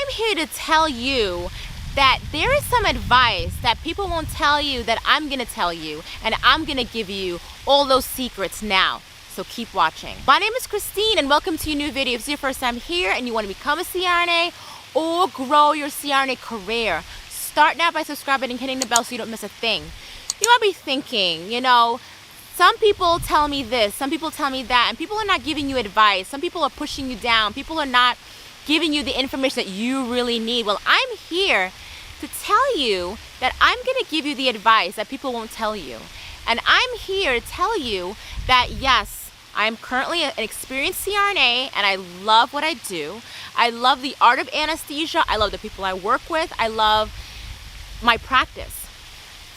I'm here to tell you that there is some advice that people won't tell you that I'm gonna tell you, and I'm gonna give you all those secrets now. So keep watching. My name is Christine and welcome to a new video. If it's your first time here and you want to become a CRNA or grow your CRNA career, start now by subscribing and hitting the bell so you don't miss a thing. You might be thinking, some people tell me this, some people tell me that, and people are not giving you advice. Some people are pushing you down. People are not giving you the information that you really need. Well, I'm here to tell you that I'm going to give you the advice that people won't tell you. And I'm here to tell you that yes, I'm currently an experienced CRNA and I love what I do. I love the art of anesthesia. I love the people I work with. I love my practice.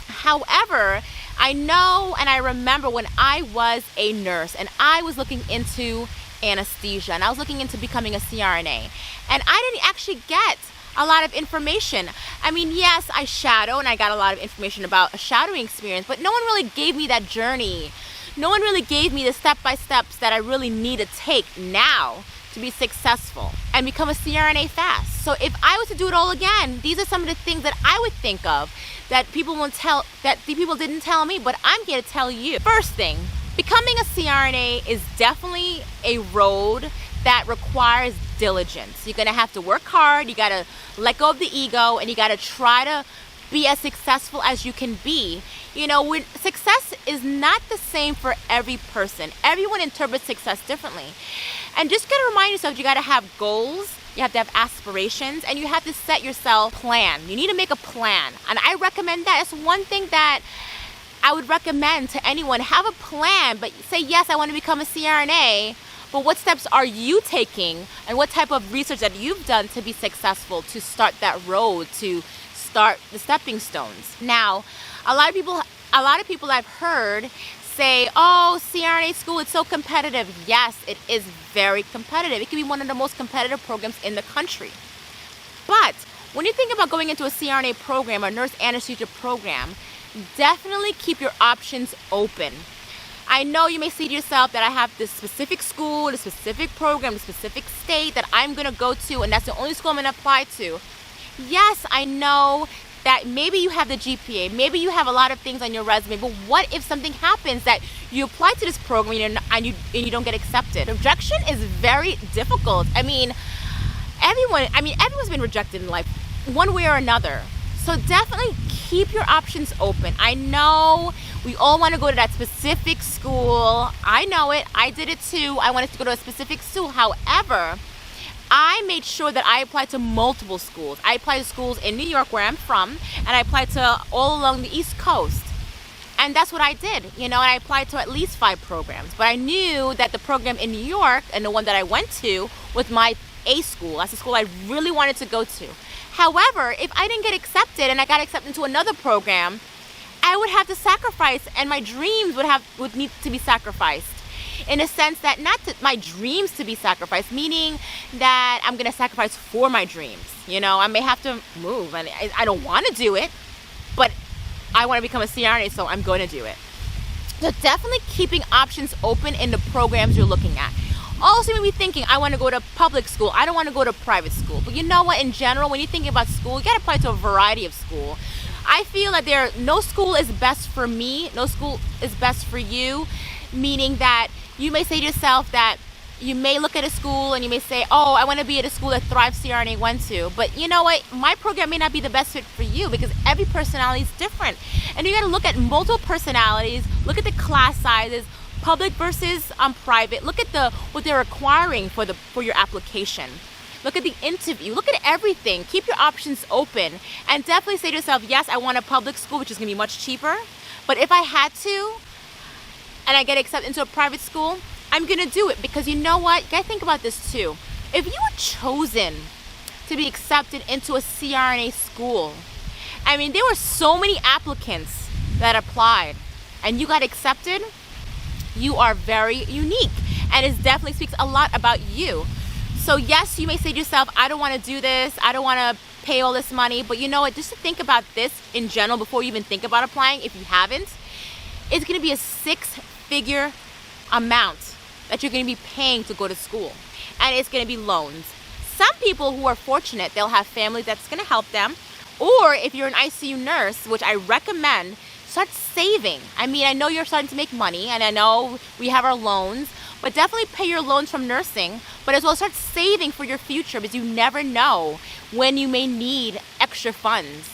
However, I know and I remember when I was a nurse and I was looking into anesthesia and I was looking into becoming a CRNA, and I didn't actually get a lot of information. I mean, yes, I shadow and I got a lot of information about a shadowing experience, but no one really gave me that journey. No one really gave me the step-by-steps that I really need to take now to be successful and become a CRNA fast. So if I was to do it all again, these are some of the things that I would think of that people won't tell, that the people didn't tell me, but I'm here to tell you. First thing, becoming a CRNA is definitely a road that requires diligence. You're gonna have to work hard, you gotta let go of the ego, and you gotta try to be as successful as you can be. When success is not the same for every person. Everyone interprets success differently. And just gotta remind yourself, you gotta have goals, you have to have aspirations, and you have to set yourself a plan. You need to make a plan. And I recommend that. It's one thing that I would recommend to anyone. Have a plan, but say, yes, I want to become a CRNA, but what steps are you taking and what type of research that you've done to be successful to start that road, to start the stepping stones? Now, a lot of people I've heard say, oh, CRNA school, it's so competitive. Yes, it is very competitive. It can be one of the most competitive programs in the country. But when you think about going into a CRNA program, a nurse anesthesia program, definitely keep your options open. I know you may say to yourself that I have this specific school, this specific program, this specific state that I'm going to go to, and that's the only school I'm going to apply to. Yes, I know that maybe you have the GPA, maybe you have a lot of things on your resume, but what if something happens that you apply to this program and you don't get accepted? Rejection is very difficult. Everyone's been rejected in life, one way or another. So definitely keep your options open. I know we all want to go to that specific school. I know it. I did it too. I wanted to go to a specific school. However, I made sure that I applied to multiple schools. I applied to schools in New York, where I'm from, and I applied to all along the East Coast. And that's what I did, and I applied to at least 5 programs. But I knew that the program in New York and the one that I went to was my A school. That's the school I really wanted to go to. However, if I didn't get accepted and I got accepted into another program, I would have to sacrifice, and my dreams would need to be sacrificed. In a sense that my dreams to be sacrificed, meaning that I'm gonna sacrifice for my dreams. I may have to move, and I don't want to do it, but I want to become a CRNA, so I'm going to do it. So definitely keeping options open in the programs you're looking at. Also, you may be thinking, I want to go to public school. I don't want to go to private school. But you know what? In general, when you're thinking about school, you got to apply to a variety of school. I feel that no school is best for me. No school is best for you. Meaning that you may say to yourself that you may look at a school and you may say, oh, I want to be at a school that Thrive CRNA went to. But you know what? My program may not be the best fit for you because every personality is different. And you got to look at multiple personalities, look at the class sizes, public versus private. Look at what they're requiring for your application. Look at the interview. Look at everything. Keep your options open, and definitely say to yourself, yes, I want a public school, which is going to be much cheaper. But if I had to, and I get accepted into a private school, I'm going to do it, because you know what? You got to think about this too. If you were chosen to be accepted into a CRNA school, there were so many applicants that applied, and you got accepted. You are very unique, and it definitely speaks a lot about you. So yes, you may say to yourself, I don't want to do this, I don't want to pay all this money, but you know what, just to think about this in general before you even think about applying, if you haven't, it's going to be a 6-figure amount that you're going to be paying to go to school, and it's going to be loans. some people who are fortunate, they'll have family that's going to help them. Or if you're an ICU nurse, which I recommend, start saving. I mean, I know you're starting to make money, and I know we have our loans, but definitely pay your loans from nursing, but as well start saving for your future, because you never know when you may need extra funds.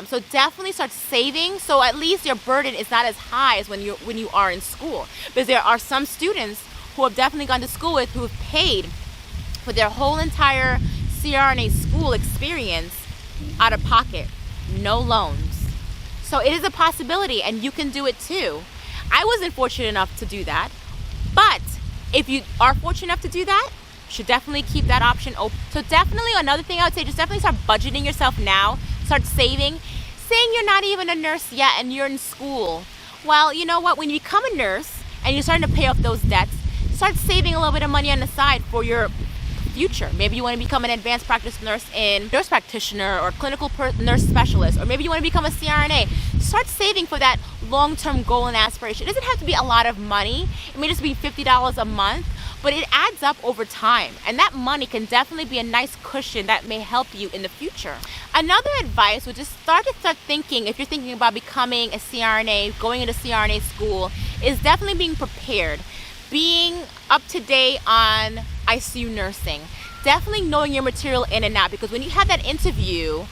So definitely start saving, so at least your burden is not as high as when you are in school. Because there are some students who have definitely gone to school with, who have paid for their whole entire CRNA school experience out of pocket, no loans. So it is a possibility, and you can do it too. I wasn't fortunate enough to do that, but if you are fortunate enough to do that, you should definitely keep that option open. So definitely another thing I would say, just definitely start budgeting yourself now, start saving. Saying you're not even a nurse yet and you're in school, well, you know what, when you become a nurse and you're starting to pay off those debts, start saving a little bit of money on the side for your future. Maybe you want to become an advanced practice nurse in nurse practitioner or clinical nurse specialist, or maybe you want to become a CRNA. Start saving for that long-term goal and aspiration. It doesn't have to be a lot of money. It may just be $50 a month, but it adds up over time, and that money can definitely be a nice cushion that may help you in the future. Another advice would just start thinking, if you're thinking about becoming a CRNA, going into CRNA school, is definitely being prepared, being up to date on ICU nursing, definitely knowing your material in and out, because when you have that interview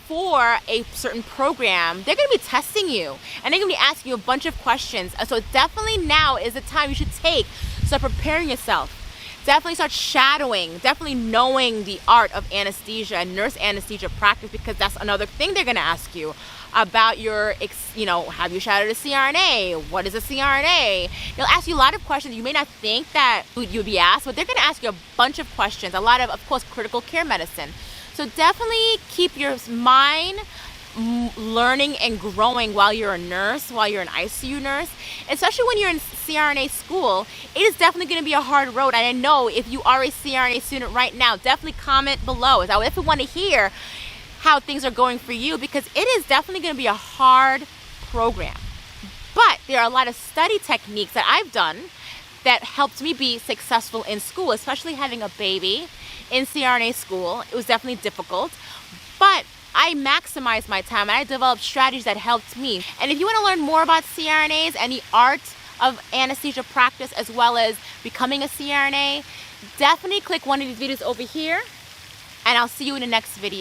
for a certain program, they're going to be testing you and they're going to be asking you a bunch of questions. And so definitely now is the time you should take, start preparing yourself. Definitely start shadowing, definitely knowing the art of anesthesia and nurse anesthesia practice, because that's another thing they're going to ask you about your, have you shadowed a CRNA? What is a CRNA? They'll ask you a lot of questions you may not think that you'd be asked, but they're going to ask you a bunch of questions, a lot of course, critical care medicine. So definitely keep your mind learning and growing while you're a nurse, while you're an ICU nurse, especially when you're in CRNA school. It is definitely going to be a hard road, and I know if you are a CRNA student right now, definitely comment below. I definitely want to hear how things are going for you, because it is definitely going to be a hard program. But there are a lot of study techniques that I've done that helped me be successful in school, especially having a baby in CRNA school. It was definitely difficult, but I maximized my time and I developed strategies that helped me. And if you want to learn more about CRNAs and the art of anesthesia practice, as well as becoming a CRNA, definitely click one of these videos over here, and I'll see you in the next video.